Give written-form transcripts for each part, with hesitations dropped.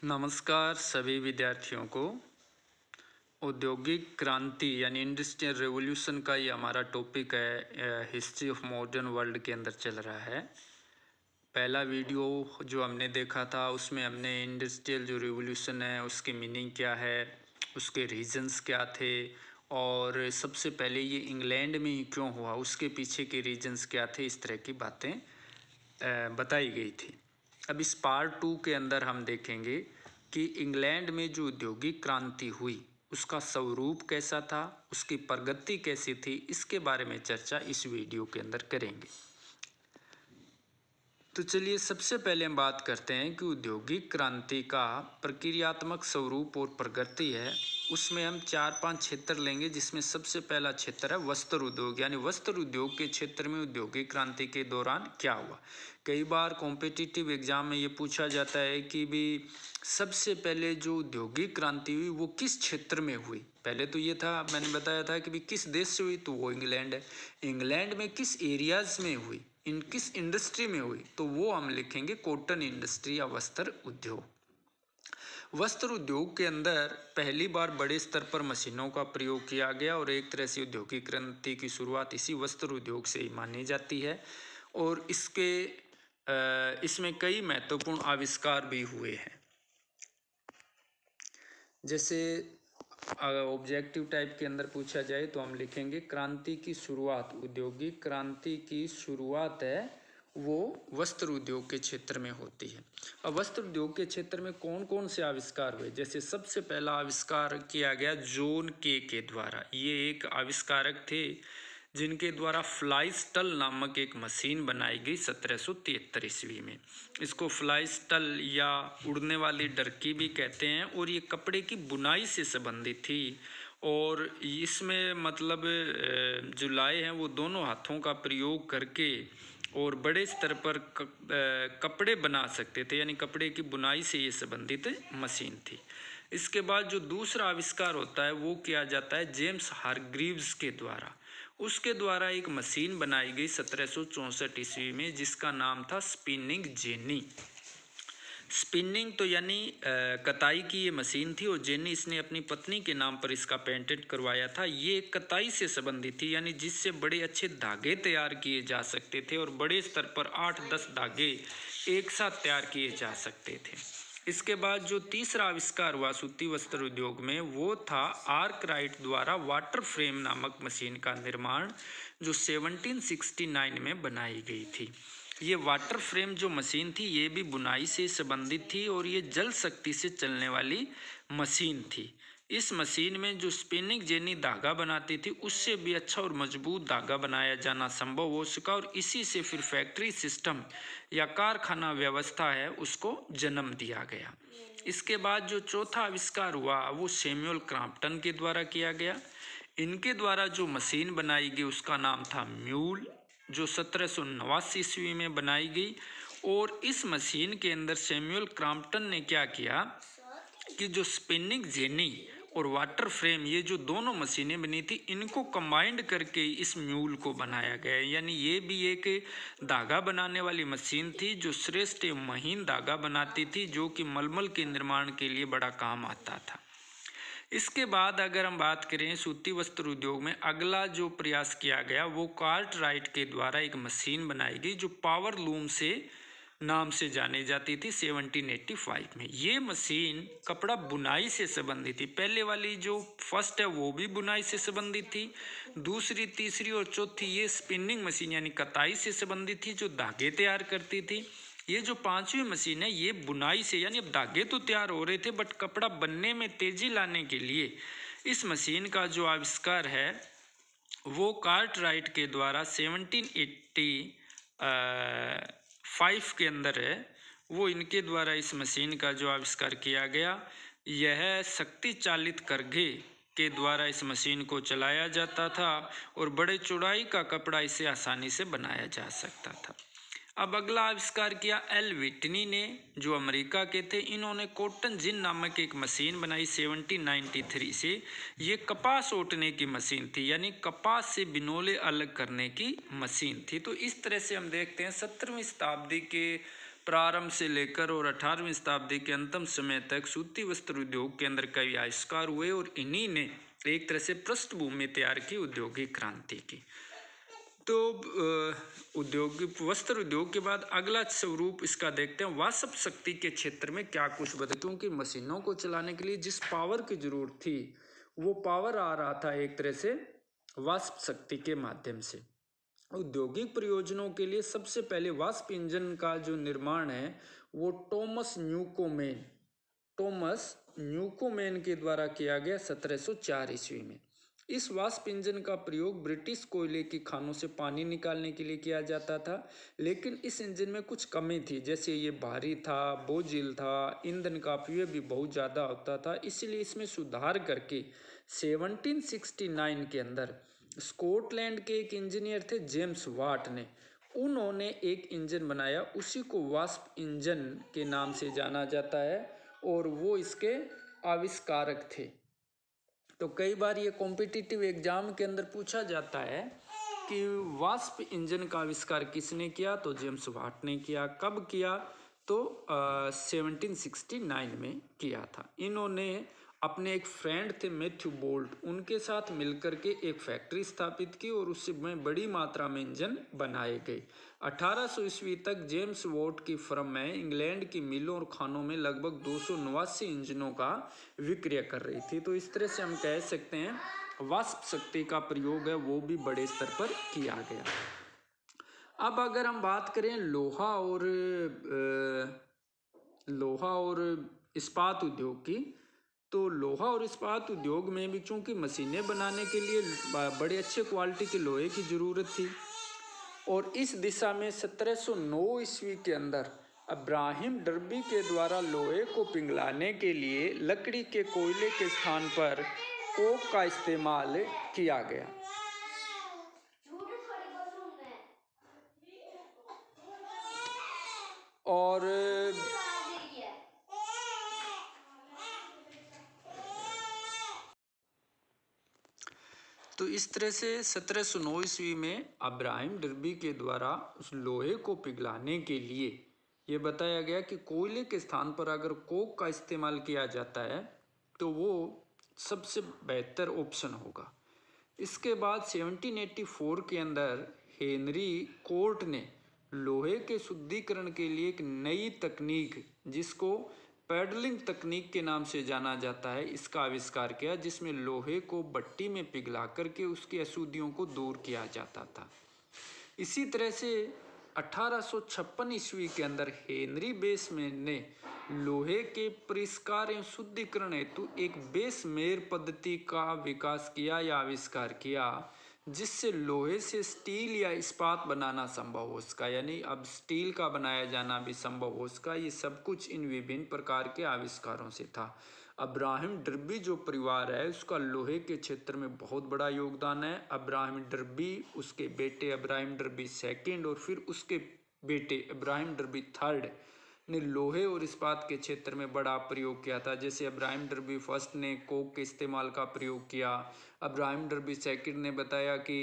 नमस्कार सभी विद्यार्थियों को। औद्योगिक क्रांति यानी इंडस्ट्रियल रेवोल्यूशन का ये हमारा टॉपिक है। हिस्ट्री ऑफ मॉडर्न वर्ल्ड के अंदर चल रहा है। पहला वीडियो जो हमने देखा था उसमें हमने इंडस्ट्रियल जो रेवोल्यूशन है उसकी मीनिंग क्या है, उसके रीजंस क्या थे और सबसे पहले ये इंग्लैंड में ही क्यों हुआ, उसके पीछे के रीजंस क्या थे, इस तरह की बातें बताई गई थी। अब इस पार्ट 2 के अंदर हम देखेंगे कि इंग्लैंड में जो औद्योगिक क्रांति हुई उसका स्वरूप कैसा था, उसकी प्रगति कैसी थी, इसके बारे में चर्चा इस वीडियो के अंदर करेंगे। तो चलिए सबसे पहले हम बात करते हैं कि औद्योगिक क्रांति का प्रक्रियात्मक स्वरूप और प्रगति है। उसमें हम 4-5 क्षेत्र लेंगे, जिसमें सबसे पहला क्षेत्र है वस्त्र उद्योग। यानी वस्त्र उद्योग के क्षेत्र में औद्योगिक क्रांति के दौरान क्या हुआ। कई बार कॉम्पिटिटिव एग्जाम में ये पूछा जाता है कि भी सबसे पहले जो औद्योगिक क्रांति हुई वो किस क्षेत्र में हुई। पहले तो ये था, मैंने बताया था कि भी किस देश से हुई, तो वो इंग्लैंड है। इंग्लैंड में किस एरियाज में हुई, किस इंडस्ट्री में हुई, तो वो हम लिखेंगे कॉटन इंडस्ट्री या वस्त्र उद्योग। वस्त्र उद्योग के अंदर पहली बार बड़े स्तर पर मशीनों का प्रयोग किया गया और एक तरह से औद्योगिक क्रांति की शुरुआत इसी वस्त्र उद्योग से ही मानी जाती है। और इसमें कई महत्वपूर्ण आविष्कार भी हुए हैं। जैसे ऑब्जेक्टिव टाइप के अंदर पूछा जाए तो हम लिखेंगे क्रांति की शुरुआत, औद्योगिक क्रांति की शुरुआत है वो वस्त्र उद्योग के क्षेत्र में होती है। अब वस्त्र उद्योग के क्षेत्र में कौन कौन से आविष्कार हुए। जैसे सबसे पहला आविष्कार किया गया जॉन के द्वारा। ये एक आविष्कारक थे जिनके द्वारा फ्लाई स्टल नामक एक मशीन बनाई गई 1773 ईस्वी में। इसको फ्लाई स्टल या उड़ने वाली डरकी भी कहते हैं और ये कपड़े की बुनाई से संबंधित थी। और इसमें मतलब जो लाए हैं वो दोनों हाथों का प्रयोग करके और बड़े स्तर पर कपड़े बना सकते थे, यानी कपड़े की बुनाई से ये संबंधित मशीन थी। इसके बाद जो दूसरा आविष्कार होता है वो किया जाता है जेम्स हारग्रीव्स के द्वारा। उसके द्वारा एक मशीन बनाई गई 1764 ईस्वी में जिसका नाम था स्पिनिंग जेनी। स्पिनिंग तो यानी कताई की ये मशीन थी और जेनी इसने अपनी पत्नी के नाम पर इसका पेटेंट करवाया था। ये कताई से संबंधित थी, यानी जिससे बड़े अच्छे धागे तैयार किए जा सकते थे और बड़े स्तर पर 8-10 धागे एक साथ तैयार किए जा सकते थे। इसके बाद जो तीसरा आविष्कार हुआ सूती वस्त्र उद्योग में वो था आर्कराइट द्वारा वाटर फ्रेम नामक मशीन का निर्माण, जो 1769 में बनाई गई थी। ये वाटर फ्रेम जो मशीन थी ये भी बुनाई से संबंधित थी और ये जल शक्ति से चलने वाली मशीन थी। इस मशीन में जो स्पिनिंग जेनी धागा बनाती थी उससे भी अच्छा और मजबूत धागा बनाया जाना संभव हो सका और इसी से फिर फैक्ट्री सिस्टम या कारखाना व्यवस्था है उसको जन्म दिया गया। इसके बाद जो चौथा आविष्कार हुआ वो सैमुअल क्रॉम्पटन के द्वारा किया गया। इनके द्वारा जो मशीन बनाई गई उसका नाम था म्यूल, जो 1789 ईस्वी में बनाई गई। और इस मशीन के अंदर सैमुअल क्रॉम्पटन ने क्या किया कि जो स्पिनिंग जेनी और वाटर फ्रेम ये जो दोनों मशीनें बनी थी इनको कंबाइंड करके इस म्यूल को बनाया गया। यानी ये भी एक धागा बनाने वाली मशीन थी जो श्रेष्ठ महीन धागा बनाती थी, जो कि मलमल के निर्माण के लिए बड़ा काम आता था। इसके बाद अगर हम बात करें सूती वस्त्र उद्योग में अगला जो प्रयास किया गया वो कार्टराइट के द्वारा एक मशीन बनाई गई जो पावर लूम से नाम से जानी जाती थी 1785 में। ये मशीन कपड़ा बुनाई से संबंधित थी। पहले वाली जो फर्स्ट है वो भी बुनाई से संबंधित थी, दूसरी तीसरी और चौथी ये स्पिनिंग मशीन यानी कताई से संबंधित थी जो धागे तैयार करती थी। ये जो पांचवी मशीन है ये बुनाई से, यानी अब धागे तो तैयार हो रहे थे बट कपड़ा बनने में तेजी लाने के लिए इस मशीन का जो आविष्कार है वो कार्टराइट के द्वारा 1785 के अंदर है। वो इनके द्वारा इस मशीन का जो आविष्कार किया गया, यह शक्ति चालित करघे के द्वारा इस मशीन को चलाया जाता था और बड़े चौड़ाई का कपड़ा इसे आसानी से बनाया जा सकता था। अब अगला आविष्कार किया एल व्हिटनी ने, जो अमेरिका के थे। इन्होंने कॉटन जिन नामक एक मशीन बनाई 1793 से। ये कपास ओटने की मशीन थी, यानी कपास से बिनोले अलग करने की मशीन थी। तो इस तरह से हम देखते हैं 17वीं शताब्दी के प्रारंभ से लेकर और 18वीं शताब्दी के अंतिम समय तक सूती वस्त्र उद्योग के अंदर कई आविष्कार हुए और इन्हीं ने एक तरह से पृष्ठभूमि तैयार की औद्योगिक क्रांति की। तो औद्योगिक वस्त्र उद्योग के बाद अगला स्वरूप इसका देखते हैं, वाष्प शक्ति के क्षेत्र में क्या कुछ बदला, क्योंकि मशीनों को चलाने के लिए जिस पावर की जरूरत थी वो पावर आ रहा था एक तरह से वाष्प शक्ति के माध्यम से। औद्योगिक प्रयोजनों के लिए सबसे पहले वाष्प इंजन का जो निर्माण है वो टॉमस न्यूकोमेन के द्वारा किया गया 1704 ईस्वी में। इस वाष्प इंजन का प्रयोग ब्रिटिश कोयले की खानों से पानी निकालने के लिए किया जाता था, लेकिन इस इंजन में कुछ कमी थी, जैसे ये भारी था, बोझिल था, ईंधन का अपव्यय भी बहुत ज़्यादा होता था। इसलिए इसमें सुधार करके 1769 के अंदर स्कॉटलैंड के एक इंजीनियर थे जेम्स वाट ने, उन्होंने एक इंजन बनाया, उसी को वाष्प इंजन के नाम से जाना जाता है और वो इसके आविष्कारक थे। तो कई बार ये कॉम्पिटिटिव एग्जाम के अंदर पूछा जाता है कि वाष्प इंजन का आविष्कार किसने किया, तो जेम्स वाट ने किया। कब किया, तो 1769 में किया था। इन्होंने अपने एक फ्रेंड थे मैथ्यू बोल्ट, उनके साथ मिलकर के एक फैक्ट्री स्थापित की और उसमें बड़ी मात्रा में इंजन बनाए गए। 1800 ईस्वी तक जेम्स वॉट की फर्म में इंग्लैंड की मिलों और खानों में लगभग 289 इंजनों का विक्रय कर रही थी। तो इस तरह से हम कह सकते हैं वाष्प शक्ति का प्रयोग है वो भी बड़े स्तर पर किया गया। अब अगर हम बात करें लोहा और इस्पात उद्योग की, तो लोहा और इस्पात उद्योग में भी चूंकि मशीनें बनाने के लिए बड़े अच्छे क्वालिटी के लोहे की ज़रूरत थी और इस दिशा में 1709 ईस्वी के अंदर अब्राहिम डर्बी के द्वारा लोहे को पिघलाने के लिए लकड़ी के कोयले के स्थान पर कोक का इस्तेमाल किया गया। और तो इस तरह से 1709 ईस्वी में अब्राहिम डर्बी के द्वारा उस लोहे को पिघलाने के लिए ये बताया गया कि कोयले के स्थान पर अगर कोक का इस्तेमाल किया जाता है तो वो सबसे बेहतर ऑप्शन होगा। इसके बाद 1784 के अंदर हेनरी कोर्ट ने लोहे के शुद्धिकरण के लिए एक नई तकनीक जिसको पैडलिंग तकनीक के नाम से जाना जाता है इसका आविष्कार किया, जिसमें लोहे को भट्टी में पिघला करके उसकी अशुद्धियों को दूर किया जाता था। इसी तरह से 1856 ईस्वी के अंदर हेनरी बेसमैन ने लोहे के परिष्कार एवं शुद्धिकरण हेतु एक बेसमेर पद्धति का विकास किया या आविष्कार किया, जिससे लोहे से स्टील या इस्पात बनाना संभव हो सका, यानी अब स्टील का बनाया जाना भी संभव हो सका। ये सब कुछ इन विभिन्न प्रकार के आविष्कारों से था। अब्राहिम डर्बी जो परिवार है उसका लोहे के क्षेत्र में बहुत बड़ा योगदान है। अब्राहिम डर्बी, उसके बेटे अब्राहिम डर्बी सेकंड और फिर उसके बेटे अब्राहिम डर्बी थर्ड ने लोहे और इस्पात के क्षेत्र में बड़ा प्रयोग किया था। जैसे अब्राहिम डर्बी फर्स्ट ने कोक के इस्तेमाल का प्रयोग किया, अब्राहिम डर्बी सेकंड ने बताया कि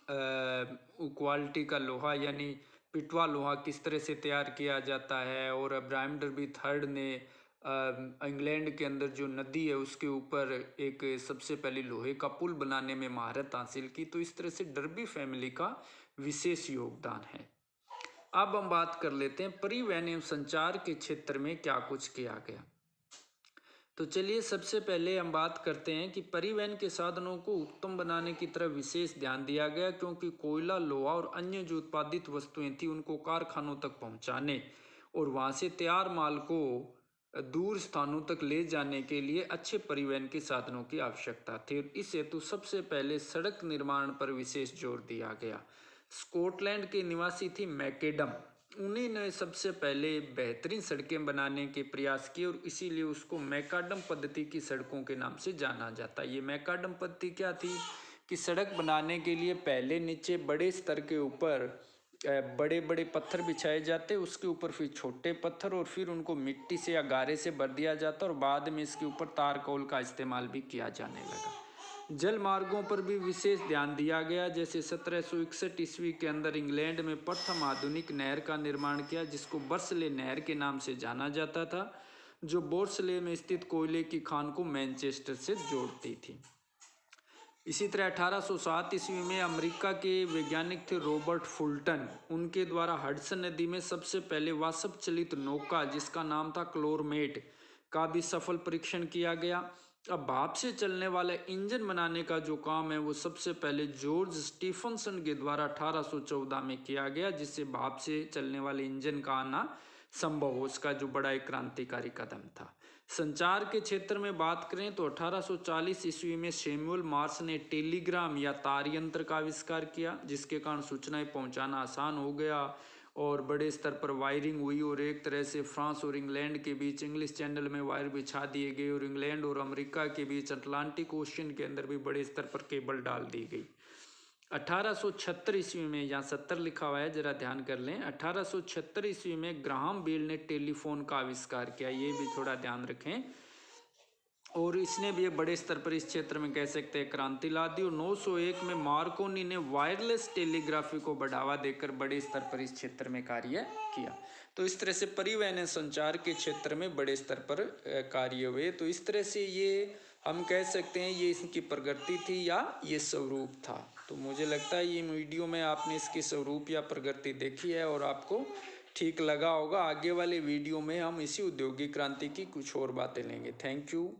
क्वालिटी का लोहा यानी पिटवा लोहा किस तरह से तैयार किया जाता है, और अब्राहिम डर्बी थर्ड ने इंग्लैंड के अंदर जो नदी है उसके ऊपर एक सबसे पहले लोहे का पुल बनाने में महारत हासिल की। तो इस तरह से डर्बी फैमिली का विशेष योगदान है। अब हम बात कर लेते हैं परिवहन एवं संचार के क्षेत्र में क्या कुछ किया गया। तो चलिए सबसे पहले हम बात करते हैं कि परिवहन के साधनों को उत्तम बनाने की तरफ विशेष ध्यान दिया गया, क्योंकि कोयला, लोहा और अन्य जो उत्पादित वस्तुएं थी उनको कारखानों तक पहुंचाने और वहां से तैयार माल को दूर स्थानों तक ले जाने के लिए अच्छे परिवहन के साधनों की आवश्यकता थी। इस हेतु सबसे पहले सड़क निर्माण पर विशेष जोर दिया गया। स्कॉटलैंड के निवासी थी मैकेडम, उन्हीं ने सबसे पहले बेहतरीन सड़कें बनाने के प्रयास किए और इसीलिए उसको मैकाडम पद्धति की सड़कों के नाम से जाना जाता है। ये मैकाडम पद्धति क्या थी कि सड़क बनाने के लिए पहले नीचे बड़े स्तर के ऊपर बड़े बड़े पत्थर बिछाए जाते, उसके ऊपर फिर छोटे पत्थर और फिर उनको मिट्टी से या गारे से भर दिया जाता और बाद में इसके ऊपर तारकोल का इस्तेमाल भी किया जाने लगा। जल मार्गों पर भी विशेष ध्यान दिया गया। जैसे 1761 ईस्वी के अंदर इंग्लैंड में प्रथम आधुनिक नहर का निर्माण किया, जिसको बर्सले नहर के नाम से जाना जाता था, जो बोर्सले में स्थित कोयले की खान को मैनचेस्टर से जोड़ती थी। इसी तरह 1807 ईस्वी में अमेरिका के वैज्ञानिक थे रॉबर्ट फुल्टन, उनके द्वारा हडसन नदी में सबसे पहले वाष्प चलित नौका जिसका नाम था क्लोरमेट का भी सफल परीक्षण किया गया। अब भाप से चलने वाले इंजन बनाने का जो काम है वो सबसे पहले जॉर्ज स्टीफनसन के द्वारा 1814 में किया गया, जिससे भाप से चलने वाले इंजन का आना संभव हो। उसका जो बड़ा एक क्रांतिकारी कदम था। संचार के क्षेत्र में बात करें तो 1840 ईस्वी में सैमुअल मॉर्स ने टेलीग्राम या तार यंत्र का आविष्कार किया, जिसके कारण सूचनाएं पहुंचाना आसान हो गया और बड़े स्तर पर वायरिंग हुई और एक तरह से फ्रांस और इंग्लैंड के बीच इंग्लिश चैनल में वायर बिछा दिए गए और इंग्लैंड और अमेरिका के बीच अटलांटिक ओशन के अंदर भी बड़े स्तर पर केबल डाल दी गई। 1876 ईस्वी में, यहाँ 70 लिखा हुआ है, जरा ध्यान कर लें, 1876 ईस्वी में ग्राहम बेल ने टेलीफोन का आविष्कार किया, ये भी थोड़ा ध्यान रखें। और इसने भी एक बड़े स्तर पर इस क्षेत्र में कह सकते हैं क्रांति ला दी। और 901 में मार्कोनी ने वायरलेस टेलीग्राफी को बढ़ावा देकर बड़े स्तर पर इस क्षेत्र में कार्य किया। तो इस तरह से परिवहन संचार के क्षेत्र में बड़े स्तर पर कार्य हुए। तो इस तरह से ये हम कह सकते हैं ये इसकी प्रगति थी या ये स्वरूप था। तो मुझे लगता है ये वीडियो में आपने इसकी स्वरूप या प्रगति देखी है और आपको ठीक लगा होगा। आगे वाले वीडियो में हम इसी औद्योगिक क्रांति की कुछ और बातें लेंगे। Thank you.